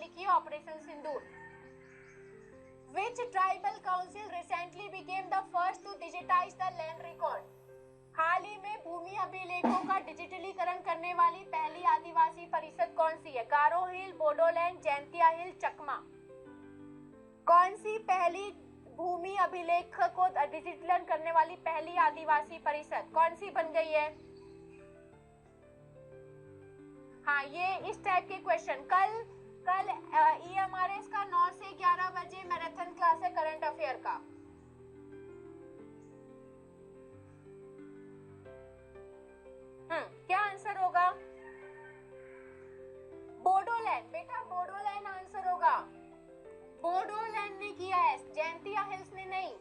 लिखिए operation Sindoor. Which tribal council recently became the first to digitize the land record? हाल ही में भूमि अभिलेखों का डिजिटलीकरण करने वाली पहली आदिवासी परिषद कौन सी है? गारो हिल, बोडोलैंड, जैंतिया हिल, चकमा। कौन सी पहली भूमि अभिलेख को डिजिटलीकरण करने वाली पहली आदिवासी परिषद कौन सी बन गई है? हाँ, ये इस टाइप के क्वेश्चन कल EMRS का 9 से 11 बजे मैराथन क्लास है करंट अफेयर का। क्या आंसर होगा? बोडोलैंड, बेटा बोडोलैंड आंसर होगा। बोडोलैंड ने किया है, जैंतिया हिल्स ने नहीं।